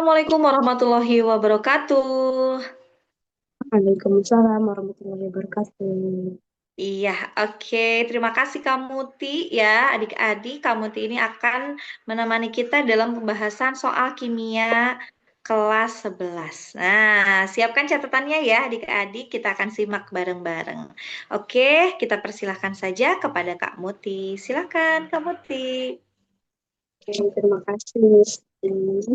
Assalamualaikum warahmatullahi wabarakatuh. Waalaikumsalam warahmatullahi wabarakatuh. Iya, oke. Terima kasih Kak Muti ya, adik-adik. Kak Muti ini akan menemani kita dalam pembahasan soal kimia kelas 11. Nah, siapkan catatannya ya adik-adik. Kita akan simak bareng-bareng. Oke, kita persilahkan saja kepada Kak Muti. Silakan Kak Muti. Terima kasih, Miss.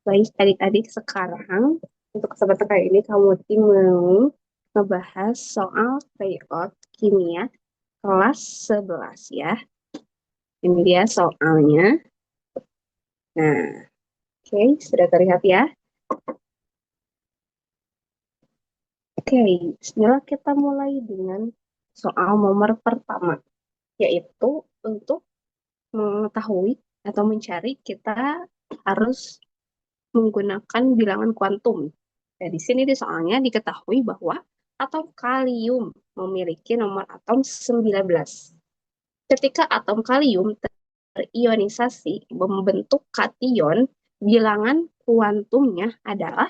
Baik, adik-adik, sekarang untuk kesempatan kali ini kamu mau ngebahas soal tryout kimia kelas 11 ya. Ini dia soalnya. Nah, oke, sudah terlihat ya. Oke, bismillah kita mulai dengan soal nomor pertama, yaitu untuk mengetahui atau mencari kita harus menggunakan bilangan kuantum. Nah, di sini soalnya diketahui bahwa atom kalium memiliki nomor atom 19. Ketika atom kalium terionisasi membentuk kation, bilangan kuantumnya adalah,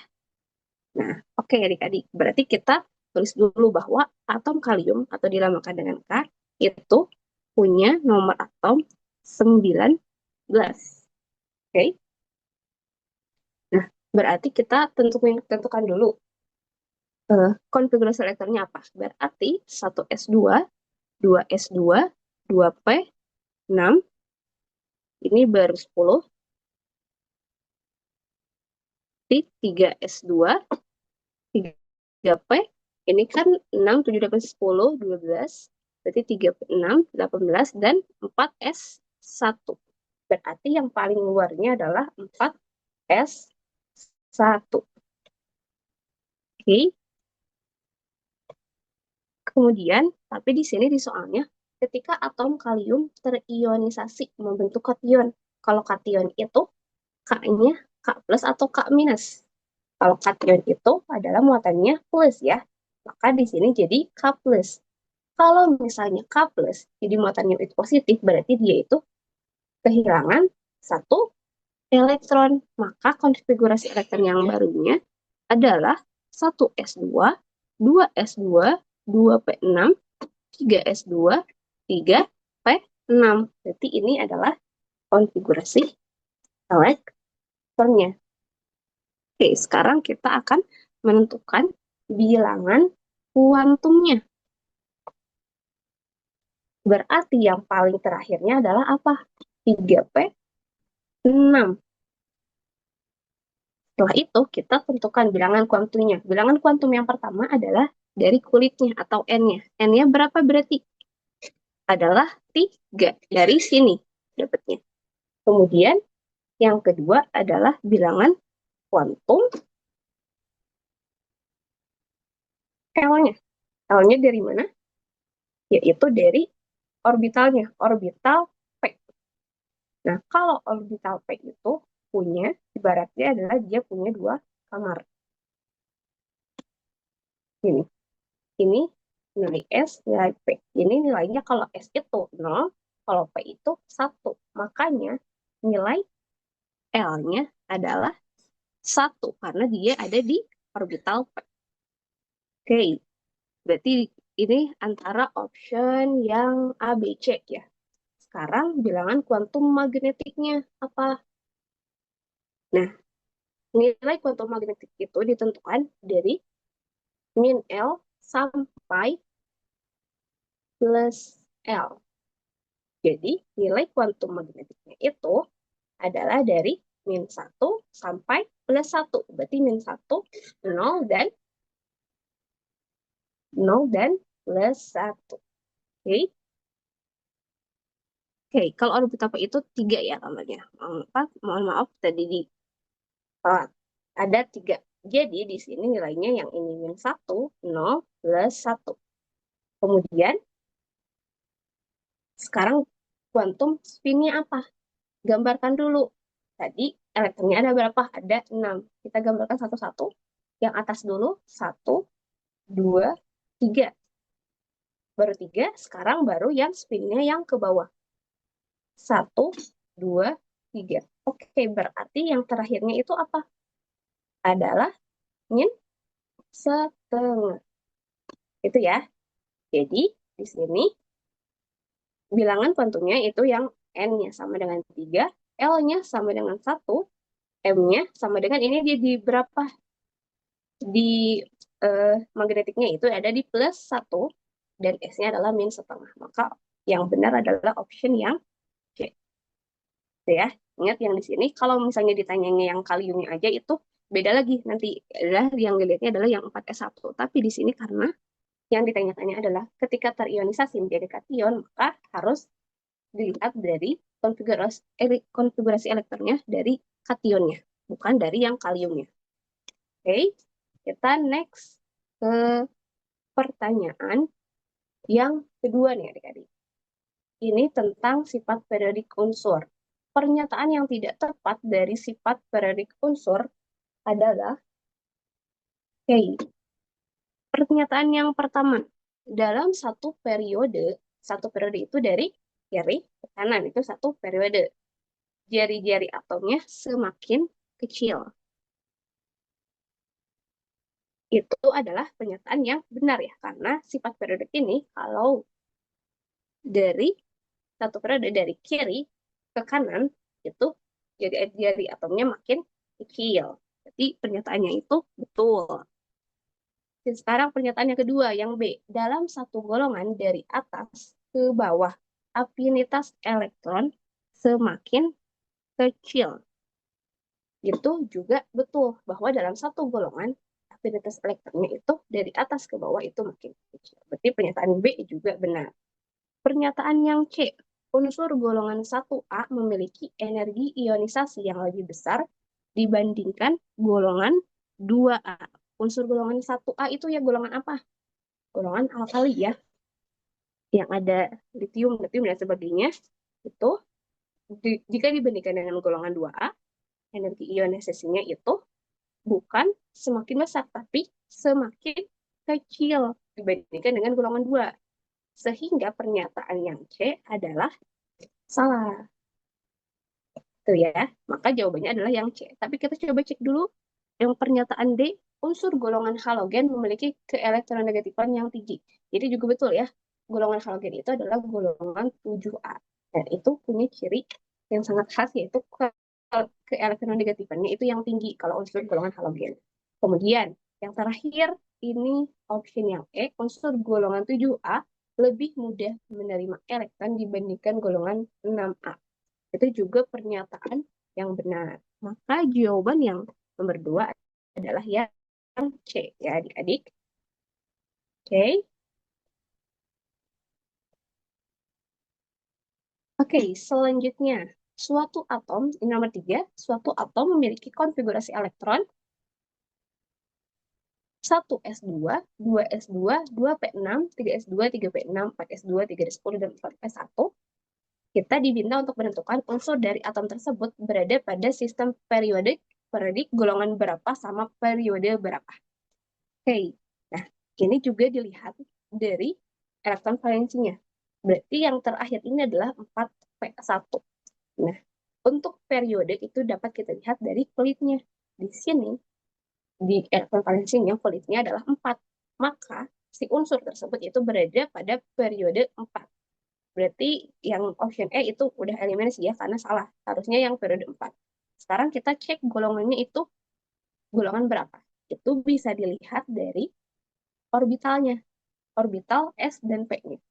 nah, oke adik-adik, berarti kita tulis dulu bahwa atom kalium atau dinamakan dengan K itu punya nomor atom 19. Oke. Nah, berarti kita tentukan dulu konfigurasi elektronnya apa. Berarti 1s2, 2s2, 2p, 6, ini baru 10, 3s2, 3p, ini kan 6, 7, 8, 10, 12, berarti 3, 6, 18, dan 4s1. Berarti yang paling luarnya adalah 4s1. Oke, kemudian, tapi di sini di soalnya, ketika atom kalium terionisasi membentuk kation. Kalau kation itu K-nya K plus atau K minus. Kalau kation itu adalah muatannya plus ya. Maka di sini jadi K plus. Kalau misalnya K plus, jadi muatannya itu positif, berarti dia itu kehilangan satu elektron. Maka konfigurasi elektron yang barunya adalah 1s2, 2s2, 2p6, 3s2, 3p6. Berarti ini adalah konfigurasi elektronnya. Oke, sekarang kita akan menentukan bilangan kuantumnya. Berarti yang paling terakhirnya adalah apa? 3p6. Setelah itu, kita tentukan bilangan kuantumnya. Bilangan kuantum yang pertama adalah dari kulitnya atau N-nya. N-nya berapa berarti? Adalah 3. Dari sini dapatnya. Kemudian, yang kedua adalah bilangan kuantum L-nya. L-nya dari mana? Yaitu dari orbitalnya, orbital P. Nah, kalau orbital P itu punya, ibaratnya adalah dia punya dua kamar. Ini nilai S, nilai P. Ini nilainya kalau S itu 0, kalau P itu 1. Makanya nilai L-nya adalah 1, karena dia ada di orbital P. Oke, berarti ini antara option yang A, B, C ya. Sekarang bilangan kuantum magnetiknya apa? Nah, nilai kuantum magnetik itu ditentukan dari min L sampai plus L. Jadi, nilai kuantum magnetiknya itu adalah dari min 1 sampai +1. Berarti min 1, 0, dan +1. Oke. Oke, kalau orbital P itu 3 ya kamarnya. Mohon maaf, tadi di ada 3. Jadi, di sini nilainya yang ini min 1, 0, +1. Kemudian, sekarang kuantum spinnya apa? Gambarkan dulu. Tadi elektronnya ada berapa? Ada 6. Kita gambarkan satu-satu. Yang atas dulu, 1, 2, 3. Baru 3, sekarang baru yang spinnya yang ke bawah. 1, 2, 3. Oke, berarti yang terakhirnya itu apa? adalah min setengah. Itu ya. Jadi di sini bilangan kuantumnya itu yang N-nya sama dengan 3, L-nya sama dengan 1, M-nya sama dengan ini dia di berapa? Di magnetiknya itu ada di plus 1 dan S-nya adalah min setengah. Maka yang benar adalah option yang C. Gitu ya. Ingat yang di sini kalau misalnya ditanyanya yang kaliumnya aja itu beda lagi nanti adalah yang dilihatnya adalah yang 4S1. Tapi di sini karena yang ditanyakannya adalah ketika terionisasi menjadi kation maka harus dilihat dari konfigurasi elektronnya dari kationnya, bukan dari yang kaliumnya. Oke, kita next ke pertanyaan yang kedua nih adik-adik. Ini tentang sifat periodik unsur. Pernyataan yang tidak tepat dari sifat periodik unsur adalah, oke, pernyataan yang pertama, dalam satu periode itu dari kiri ke kanan, itu satu periode. Jari-jari atomnya semakin kecil. Itu adalah pernyataan yang benar ya, karena sifat periodik ini kalau dari satu periode dari kiri ke kanan, itu jari atomnya makin kecil. Jadi pernyataannya itu betul. Dan sekarang pernyataan yang kedua, yang B. Dalam satu golongan dari atas ke bawah, afinitas elektron semakin kecil. Itu juga betul, bahwa dalam satu golongan, afinitas elektronnya itu dari atas ke bawah itu makin kecil. Berarti pernyataan B juga benar. Pernyataan yang C, unsur golongan 1A memiliki energi ionisasi yang lebih besar dibandingkan golongan 2A. Unsur golongan 1A itu ya golongan apa? Golongan alkali ya, yang ada litium, dan sebagainya. Itu jika dibandingkan dengan golongan 2A, energi ionisasinya itu bukan semakin besar, tapi semakin kecil dibandingkan dengan golongan 2. Sehingga pernyataan yang C adalah salah. Tuh ya, maka jawabannya adalah yang C. Tapi kita coba cek dulu yang pernyataan D, unsur golongan halogen memiliki keelektronegatifan yang tinggi. Jadi juga betul ya, golongan halogen itu adalah golongan 7A. Dan itu punya ciri yang sangat khas, yaitu keelektronegatifannya itu yang tinggi kalau unsur golongan halogen. Kemudian, yang terakhir, ini option yang E, unsur golongan 7A lebih mudah menerima elektron dibandingkan golongan 6A. Itu juga pernyataan yang benar. Maka jawaban yang nomor 2 adalah yang C ya adik-adik. Oke. Oke, selanjutnya. Suatu atom, ini nomor 3, suatu atom memiliki konfigurasi elektron 1s2, 2s2, 2p6, 3s2, 3p6, 4s2, 3s10, dan 4p1. Kita diminta untuk menentukan unsur dari atom tersebut berada pada sistem periodik golongan berapa sama periode berapa. Oke, nah ini juga dilihat dari elektron valensinya. Berarti yang terakhir ini adalah 4p1. Nah, untuk periode itu dapat kita lihat dari pelitnya. Di sini, di elektron valensinya, pelitnya adalah 4. Maka, si unsur tersebut itu berada pada periode 4. Berarti yang option E itu udah eliminasi ya, karena salah. Harusnya yang periode 4. Sekarang kita cek golongannya itu golongan berapa. Itu bisa dilihat dari orbitalnya. Orbital S dan P-nya.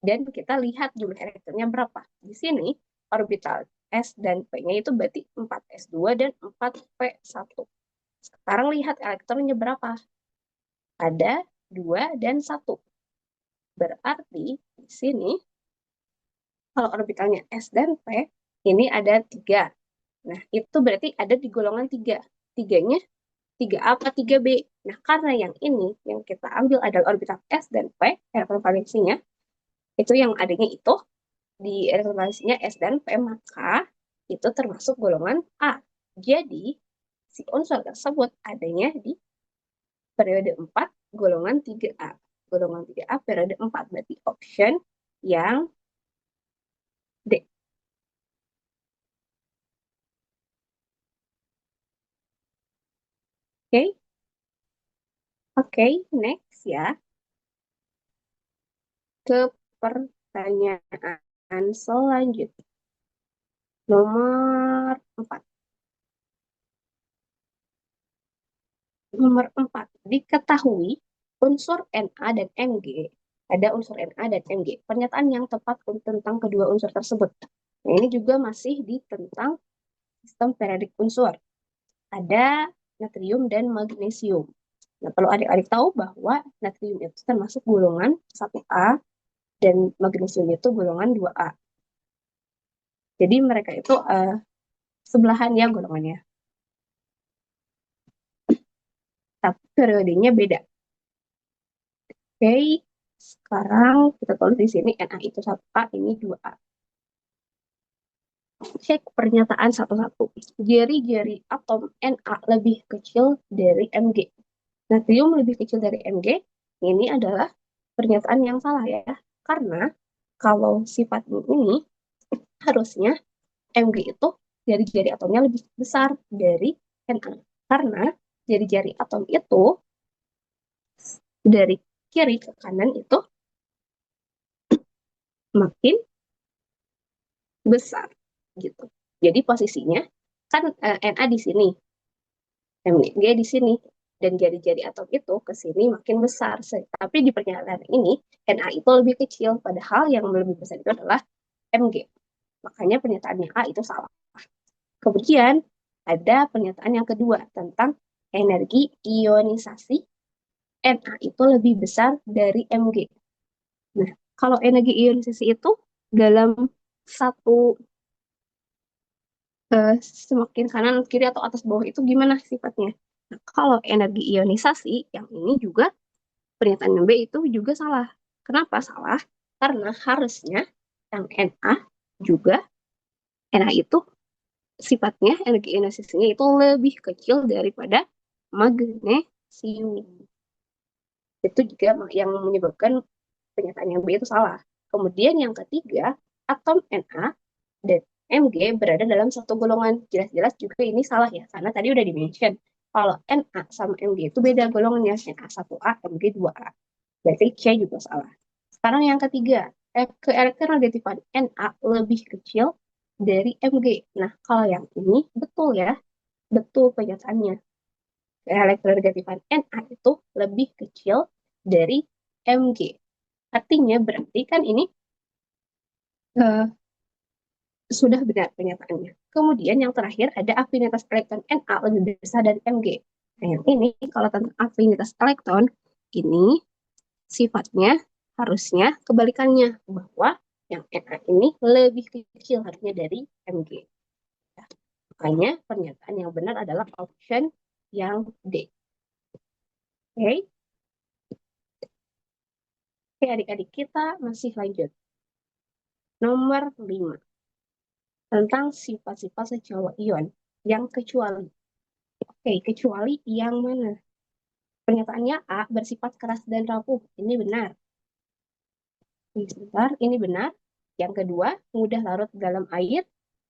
Dan kita lihat jumlah elektronnya berapa. Di sini, orbital S dan P-nya itu berarti 4s2 dan 4p1. Sekarang lihat elektronnya berapa. Ada 2 dan 1. Berarti di sini, kalau orbitalnya S dan P, ini ada 3. Nah, itu berarti ada di golongan 3. 3-nya 3A apa 3B. Nah, karena yang ini, yang kita ambil adalah orbital S dan P, elektron valensinya, itu yang adanya itu, di elektron valensinya S dan P, maka itu termasuk golongan A. Jadi, si unsur tersebut adanya di periode 4, golongan 3A. Golongan 3A periode 4, berarti option yang D. Oke, oke, next ya. Ke pertanyaan selanjutnya. Nomor 4. Nomor 4. Diketahui unsur Na dan Mg. Ada unsur Na dan Mg. Pernyataan yang tepat tentang kedua unsur tersebut. Nah, ini juga masih di tentang sistem periodik unsur. Ada natrium dan magnesium. Nah, perlu adik-adik tahu bahwa natrium itu termasuk golongan 1A dan magnesium itu golongan 2A. Jadi mereka itu sebelahan ya golongannya. Tapi periodenya beda. Oke, sekarang kita tulis di sini Na itu 1A, ini 2A. Cek pernyataan satu-satu. Jari-jari atom Na lebih kecil dari Mg. Natrium lebih kecil dari Mg. Ini adalah pernyataan yang salah ya. Karena kalau sifat ini harusnya Mg itu jari-jari atomnya lebih besar dari Na. Karena jari-jari atom itu dari kiri ke kanan itu makin besar gitu. Jadi posisinya kan Na di sini, Mg di sini, dan jari-jari atom itu ke sini makin besar. Tapi di pernyataan ini Na itu lebih kecil, padahal yang lebih besar itu adalah Mg. Makanya pernyataannya A itu salah. Kemudian ada pernyataan yang kedua tentang energi ionisasi. Na itu lebih besar dari Mg. Nah, kalau energi ionisasi itu dalam satu semakin kanan, kiri, atau atas bawah itu gimana sifatnya? Nah, kalau energi ionisasi, yang ini juga pernyataan yang B itu juga salah. Kenapa salah? Karena harusnya yang Na juga, Na itu sifatnya, energi ionisasinya itu lebih kecil daripada magnesium. Itu juga yang menyebabkan pernyataan yang B itu salah. Kemudian yang ketiga, atom Na dan Mg berada dalam satu golongan. Jelas-jelas juga ini salah ya, karena tadi udah di-mention. Kalau Na sama Mg itu beda golongannya, Na1A, Mg 2A. Berarti C juga salah. Sekarang yang ketiga, keelektronegatifan Na lebih kecil dari Mg. Nah, kalau yang ini betul ya, betul pernyataannya. Keelektronegatifan Na itu lebih kecil dari Mg. Artinya berarti kan ini uh, sudah benar pernyataannya. Kemudian yang terakhir ada afinitas elektron Na lebih besar dari Mg. Nah, yang ini kalau tentang afinitas elektron, ini sifatnya harusnya kebalikannya, bahwa yang Na ini lebih kecil harusnya dari Mg. Nah, makanya pernyataan yang benar adalah option yang D. Oke, Oke adik-adik kita masih lanjut. Nomor 5. Tentang sifat-sifat senyawa ion yang kecuali. Oke, kecuali yang mana? Pernyataannya A bersifat keras dan rapuh. Ini benar. Ini sebentar, ini benar. Yang kedua, mudah larut dalam air.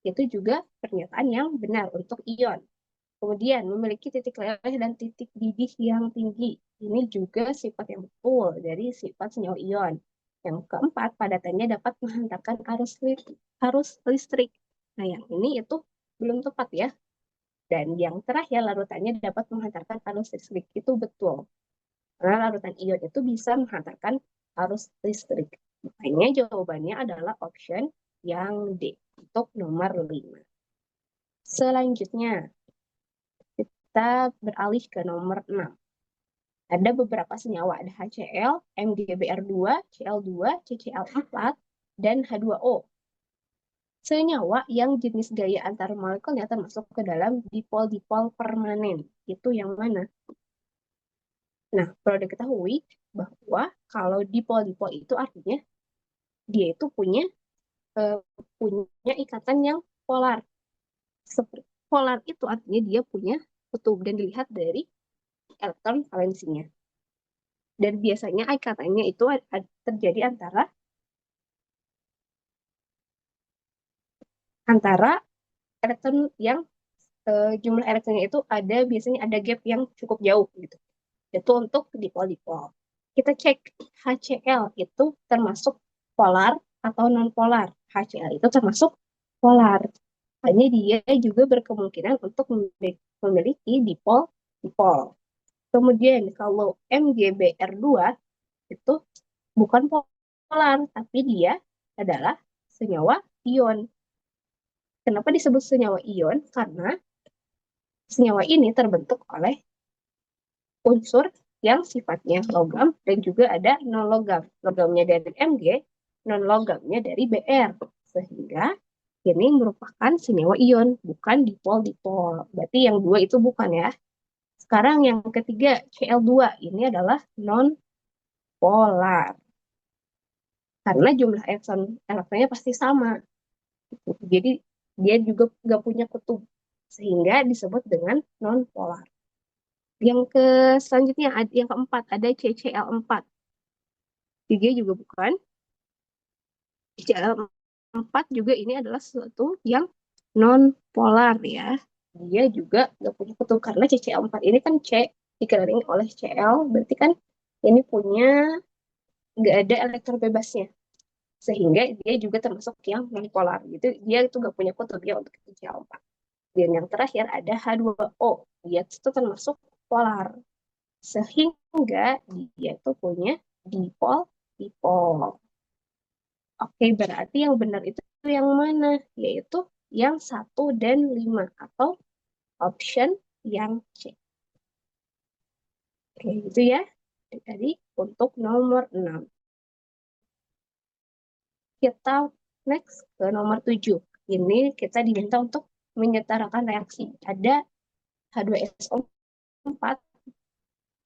Itu juga pernyataan yang benar untuk ion. Kemudian, memiliki titik leleh dan titik didih yang tinggi. Ini juga sifat yang betul dari sifat senyawa ion. Yang keempat, padatannya dapat menghantarkan arus listrik. Nah, yang ini itu belum tepat ya. Dan yang terakhir, larutannya dapat menghantarkan arus listrik. Itu betul. Karena larutan ion itu bisa menghantarkan arus listrik. Makanya jawabannya adalah option yang D untuk nomor 5. Selanjutnya, kita beralih ke nomor 6. Ada beberapa senyawa, ada HCl, MgBr2, Cl2, CCl4, dan H2O. Senyawa yang jenis gaya antar molekulnya termasuk ke dalam dipol-dipol permanen. Itu yang mana? Nah, perlu diketahui bahwa kalau dipol-dipol itu artinya dia itu eh, punya ikatan yang polar. Polar itu artinya dia punya kutub dan dilihat dari elektron valensinya. Dan biasanya ikatannya itu terjadi antara antara elektron yang jumlah elektronnya itu biasanya ada gap yang cukup jauh gitu. Itu untuk dipol-dipol. Kita cek HCl itu termasuk polar atau non polar. HCl itu termasuk polar. Hanya dia juga berkemungkinan untuk memiliki dipol-dipol. Kemudian kalau MgBr2 itu bukan polar, tapi dia adalah senyawa ion. Kenapa disebut senyawa ion? Karena senyawa ini terbentuk oleh unsur yang sifatnya logam dan juga ada non logam. Logamnya dari Mg, non logamnya dari Br. Sehingga ini merupakan senyawa ion, bukan dipol-dipol. Berarti yang dua itu bukan ya. Sekarang yang ketiga, Cl2 ini adalah non polar. Karena jumlah elektronnya pasti sama. Jadi dia juga nggak punya kutub. Sehingga disebut dengan non polar. Yang selanjutnya, yang keempat, ada CCl4. Dia juga bukan. CCl4 juga ini adalah sesuatu yang non polar ya. Dia juga nggak punya kutub karena CCl4 ini kan C dikelilingi oleh Cl, berarti kan ini punya nggak ada elektron bebasnya. Sehingga dia juga termasuk yang non polar gitu. Dia itu nggak punya kutub ya untuk CCl4. Dan yang terakhir ada H2O. Dia itu termasuk polar. Sehingga dia itu punya dipol-dipol. Oke, berarti yang benar itu yang mana? Yaitu yang 1 dan 5 atau option yang C. Oke, itu ya. Jadi untuk nomor 6. Kita next ke nomor 7. Ini kita diminta untuk menyetarakan reaksi. Ada H2SO4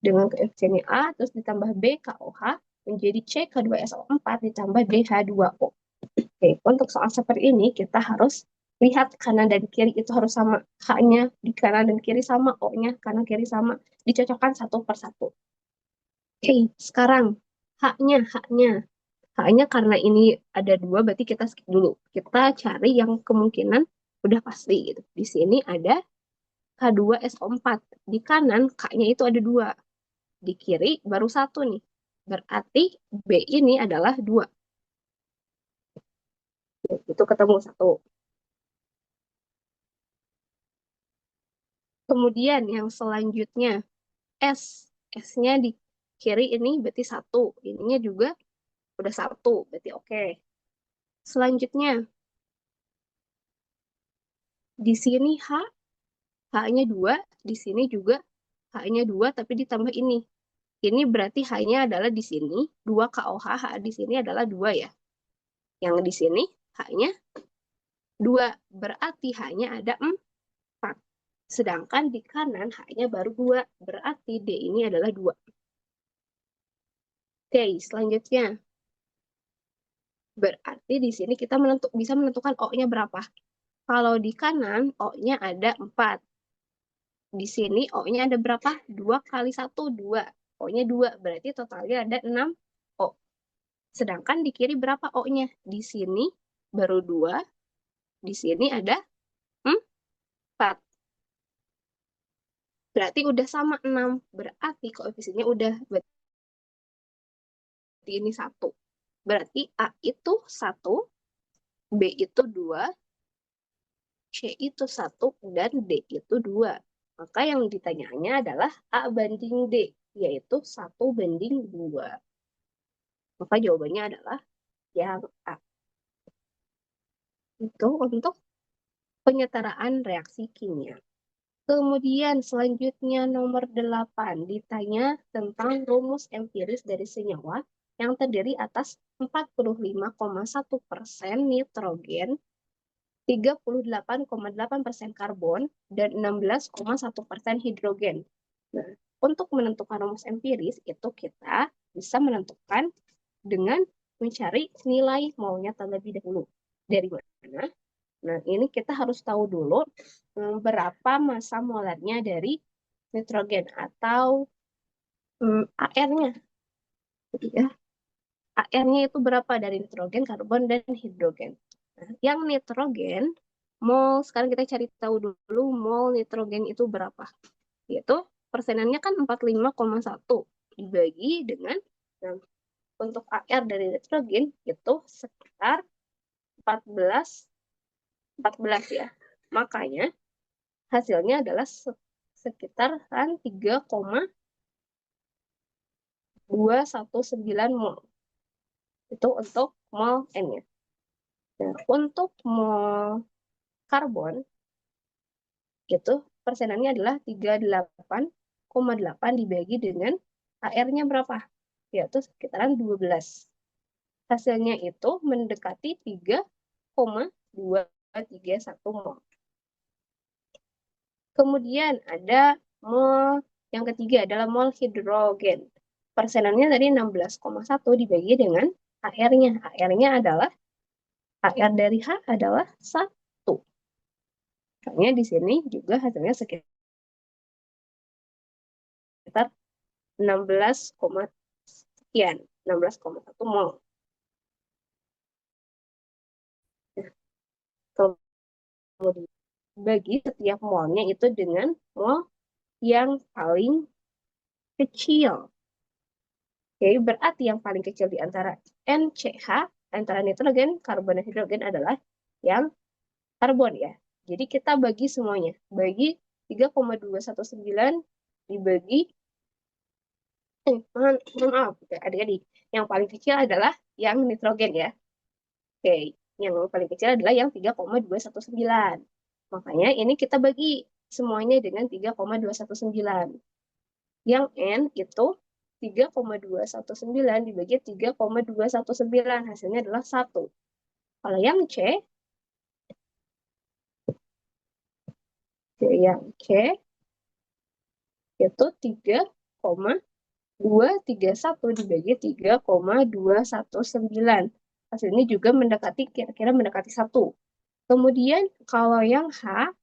dengan koefisiennya A, terus ditambah B KOH, menjadi C K2SO4 ditambah D H2O. Oke, untuk soal seperti ini kita harus lihat kanan dan kiri itu harus sama. H-nya di kanan dan kiri sama, O-nya kanan kiri sama. Dicocokkan satu per satu. Oke, sekarang H-nya. H-nya karena ini ada dua, berarti kita skip dulu. Kita cari yang kemungkinan udah pasti gitu. Di sini ada H2SO4. Di kanan K-nya itu ada dua. Di kiri baru satu nih. Berarti B ini adalah dua. Itu ketemu satu. Kemudian yang selanjutnya S. S-nya di kiri ini berarti satu. Ininya juga udah satu. Berarti oke. Selanjutnya di sini H. H-nya dua. Di sini juga H-nya dua tapi ditambah ini. Ini berarti H-nya adalah di sini. 2 KOH. H di sini adalah 2 ya. Yang di sini H-nya 2. Berarti H-nya ada 4. Sedangkan di kanan H-nya baru 2. Berarti D ini adalah 2. Oke, selanjutnya. Berarti di sini kita bisa menentukan O-nya berapa. Kalau di kanan O-nya ada 4. Di sini O-nya ada berapa? 2 kali 1, 2. O-nya 2. Berarti totalnya ada 6 O. Sedangkan di kiri berapa O-nya? Di sini baru 2. Di sini ada 4. Berarti udah sama 6. Berarti koefisiennya udah. Berarti ini 1. Berarti A itu 1, B itu 2, C itu 1, dan D itu 2. Maka yang ditanyanya adalah A banding D, yaitu 1:2. Maka jawabannya adalah yang A. Itu untuk penyetaraan reaksi kimia. Kemudian selanjutnya nomor 8 ditanya tentang rumus empiris dari senyawa yang terdiri atas 45,1% nitrogen, 38,8% karbon, dan 16,1% hidrogen. Nah, untuk menentukan rumus empiris itu kita bisa menentukan dengan mencari nilai molnya terlebih dahulu. Dari mana? Nah, ini kita harus tahu dulu berapa massa molarnya dari nitrogen atau AR-nya. Ya. AR-nya itu berapa dari nitrogen, karbon, dan hidrogen. Nah, yang nitrogen mol. Sekarang kita cari tahu dulu mol nitrogen itu berapa. Yaitu persenannya kan 45,1 dibagi dengan, nah, untuk AR dari nitrogen itu sekitar 14 ya. Makanya hasilnya adalah sekitar 3,219 mol. Itu untuk mol N-nya. Nah, untuk mol karbon itu persenannya adalah 38,8 dibagi dengan AR-nya berapa? Yaitu sekitaran 12. Hasilnya itu mendekati 3,231 mol. Kemudian ada mol yang ketiga adalah mol hidrogen. Persenannya tadi 16,1 dibagi dengan AR-nya. AR-nya adalah AR dari H adalah 1. Makanya di sini juga hasilnya sekitar 16, sekian, 16,1 mol. Nah, kemudian bagi setiap molnya itu dengan mol yang paling kecil. Jadi berarti yang paling kecil di antara NCH, antara nitrogen, karbon, dan hidrogen adalah yang karbon ya. Jadi kita bagi semuanya. Bagi 3,219 dibagi, maaf, adik-adik. Yang paling kecil adalah yang nitrogen ya. Oke, yang paling kecil adalah yang 3,219. Makanya ini kita bagi semuanya dengan 3,219. Yang N itu 3,219 dibagi 3,219. Hasilnya adalah 1. Kalau yang C, itu 3,231 dibagi 3,219. Hasilnya juga mendekati, kira-kira mendekati 1. Kemudian kalau yang H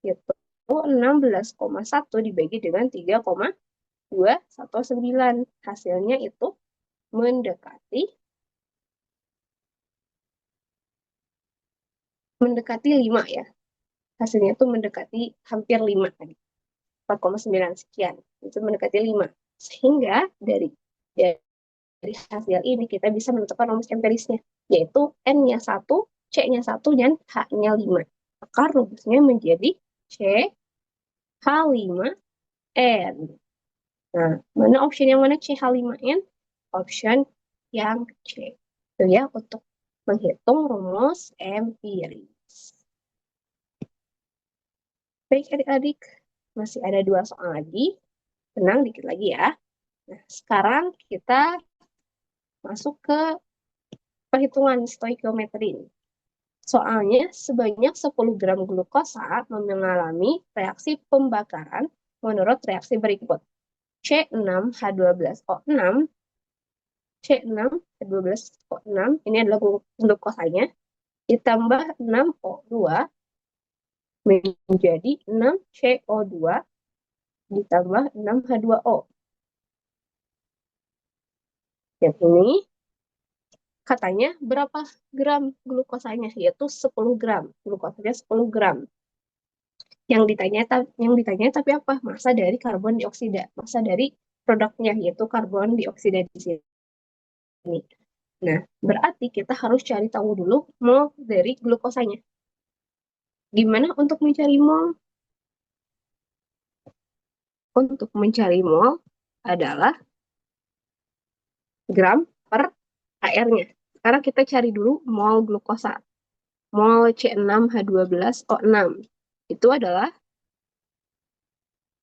itu 16,1 dibagi dengan 3,219. Hasilnya itu mendekati 5 ya. Hasilnya itu mendekati hampir 5 tadi. 4,9 sekian. Itu mendekati 5. Sehingga dari hasil ini kita bisa menentukan rumus empirisnya, yaitu N-nya 1, C-nya 1, dan H-nya 5. Maka rumusnya menjadi CH5N. Nah, mana option yang mana CH5N? Option yang C. Itu ya untuk menghitung rumus empiris. Baik adik-adik, masih ada 2 soal lagi. Tenang dikit lagi ya. Nah, sekarang kita masuk ke perhitungan stoikiometri. Soalnya sebanyak 10 gram glukosa mengalami reaksi pembakaran menurut reaksi berikut. C6H12O6, C6H12O6, ini adalah glukosanya, ditambah 6O2 menjadi 6CO2 ditambah 6H2O. Yang ini katanya berapa gram glukosanya? Yaitu 10 gram. Glukosanya 10 gram. Yang ditanya tapi apa? Massa dari karbon dioksida. Massa dari produknya, yaitu karbon dioksida di sini. Nah, berarti kita harus cari tahu dulu mol dari glukosanya. Gimana untuk mencari mol? Untuk mencari mol adalah gram per AR-nya. Sekarang kita cari dulu mol glukosa. Mol C6H12O6. Itu adalah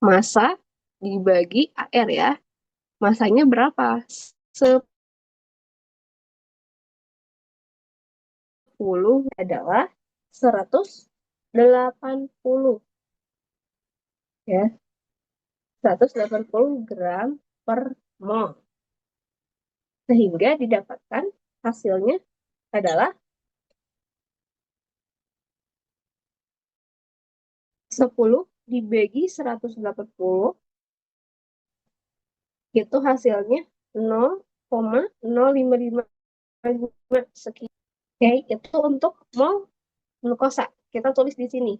massa dibagi AR ya. Massanya berapa? 10 adalah 180 ya. 180 gram per mol. Sehingga didapatkan hasilnya adalah 10 dibagi 180, itu hasilnya 0,0555 sekian. Oke, itu untuk mol glukosa. kita tulis di sini.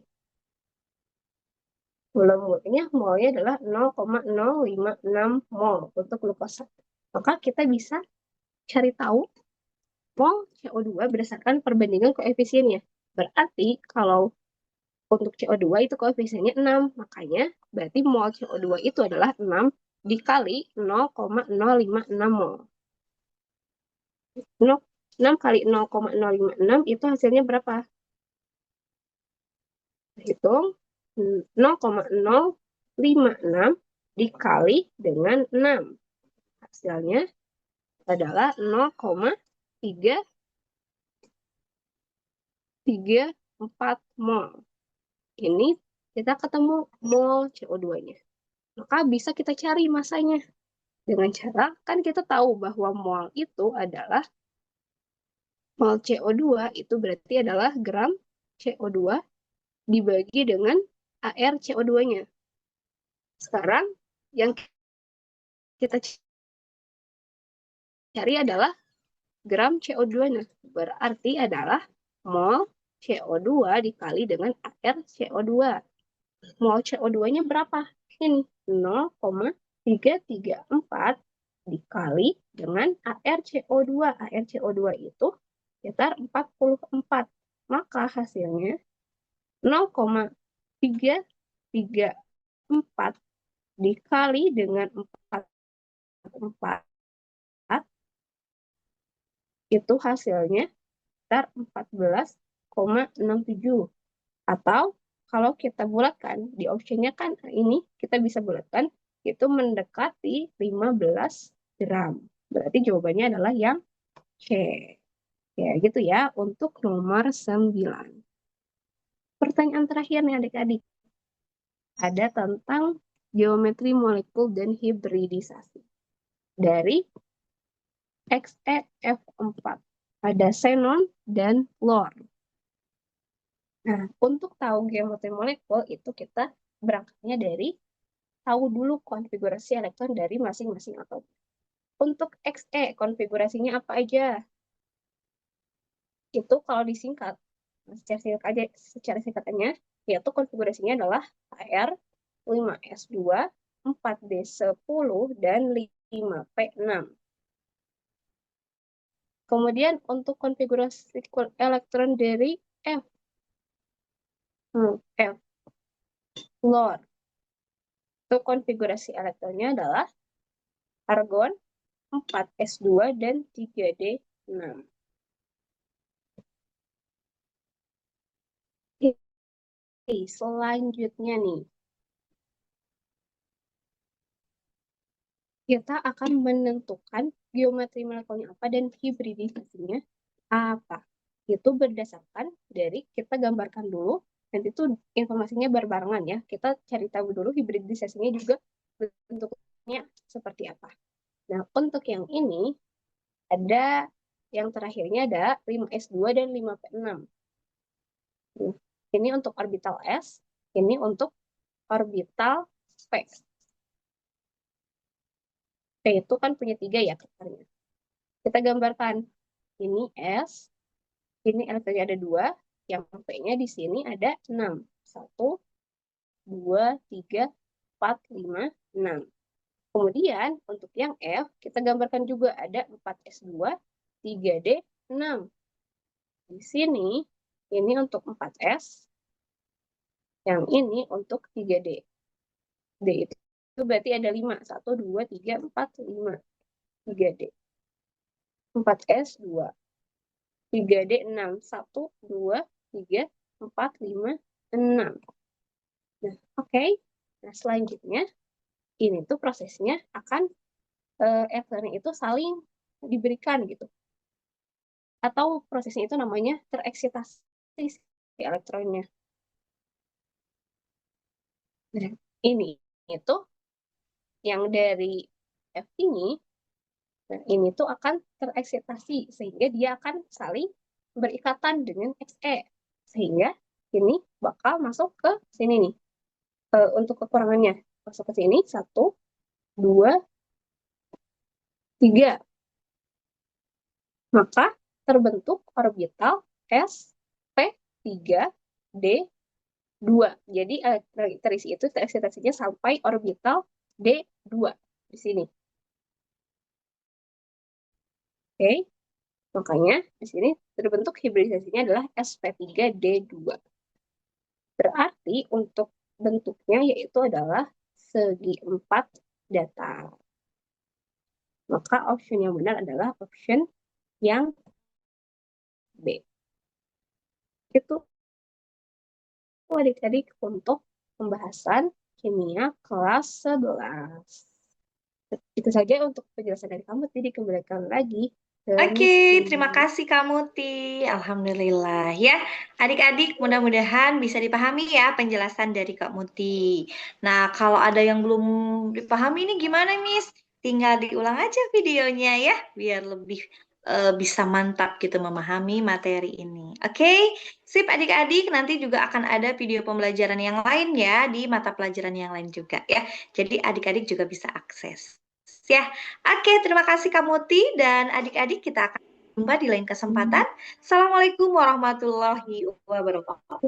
Molekilnya molnya adalah 0,056 mol untuk glukosa. Maka kita bisa cari tahu mol CO2 berdasarkan perbandingan koefisiennya. Berarti kalau untuk CO2 itu koefisiennya 6, makanya berarti mol CO2 itu adalah 6 dikali 0,056 mol. 6 kali 0,056 itu hasilnya berapa? Hitung 0,056 dikali dengan 6. Hasilnya adalah 0,334 mol. Ini kita ketemu mol CO2-nya. Maka bisa kita cari masanya. Dengan cara, kan kita tahu bahwa mol itu adalah mol CO2 itu berarti adalah gram CO2 dibagi dengan AR CO2-nya. Sekarang yang kita cari adalah gram CO2-nya. Berarti adalah mol CO2 dikali dengan AR CO2. Mol CO2-nya berapa? Ini 0,334 dikali dengan AR CO2. AR CO2 itu sekitar 44. Maka hasilnya 0,334 dikali dengan 44 itu hasilnya sekitar 14,67. Atau kalau kita bulatkan, di optionnya kan ini kita bisa bulatkan, itu mendekati 15 gram. Berarti jawabannya adalah yang C. Ya, gitu ya untuk nomor 9. Pertanyaan terakhir nih adik-adik. Ada tentang geometri molekul dan hibridisasi. Dari XeF4. Ada xenon dan fluor. Nah, untuk tahu geometri molekul itu kita berangkatnya dari tahu dulu konfigurasi elektron dari masing-masing atom. Untuk Xe, konfigurasinya apa aja? Itu kalau disingkat, secara singkatannya, yaitu konfigurasinya adalah Ar, 5s2, 4d10, dan 5p6. Kemudian untuk konfigurasi elektron dari F, F, fluor. Untuk konfigurasi elektronnya adalah argon, 4s2, dan 3d6. Selanjutnya nih, kita akan menentukan geometri molekulnya apa dan hibridisasinya apa. Itu berdasarkan dari kita gambarkan dulu, nanti itu informasinya berbarengan ya. Kita cari tahu dulu hibridisasinya juga bentuknya seperti apa. Nah, untuk yang ini, ada yang terakhirnya ada 5s2 dan 5p6. Ini untuk orbital S, ini untuk orbital P. P itu kan punya 3 ya kamarnya. Kita gambarkan ini S, ini elektronnya ada 2, yang P-nya di sini ada 6. 1, 2, 3, 4, 5, 6. Kemudian untuk yang F, kita gambarkan juga ada 4s2, 3d6. Di sini, ini untuk 4s, yang ini untuk 3d. D itu berarti ada 5. 1, 2, 3, 4, 5. 3d. 4s, 2. 3D 6. 1, 2, 3, 4, 5, 6. Nah, oke. Nah, selanjutnya, ini tuh prosesnya akan elektronnya itu saling diberikan gitu. Atau prosesnya itu namanya tereksitasi si elektronnya. Nah, ini itu yang dari F ini, nah ini tuh akan tereksitasi sehingga dia akan saling berikatan dengan Xe. Sehingga ini bakal masuk ke sini nih. Untuk kekurangannya masuk ke sini 1, 2, 3. Maka terbentuk orbital sp3 D2. Jadi terisi itu eksitasinya sampai orbital D2 di sini. Oke, makanya di sini terbentuk hibridisasinya adalah sp3d2. Berarti untuk bentuknya yaitu adalah segi 4 datar. Maka option yang benar adalah option yang B. Itu adik-adik untuk pembahasan kimia kelas 11. Itu saja untuk penjelasan dari kamu. Jadi kembalikan lagi ke Oke, Miss terima Cindy. kasih Kak Muti. Alhamdulillah ya. Adik-adik, mudah-mudahan bisa dipahami ya penjelasan dari Kak Muti. Nah, kalau ada yang belum dipahami ini gimana, Miss? Tinggal diulang aja videonya ya, biar lebih bisa mantap gitu memahami materi ini. Oke, sip adik-adik, nanti juga akan ada video pembelajaran yang lain ya di mata pelajaran yang lain juga ya. Jadi adik-adik juga bisa akses. Ya, oke, terima kasih Kak Muti dan adik-adik kita akan jumpa di lain kesempatan. Assalamualaikum warahmatullahi wabarakatuh.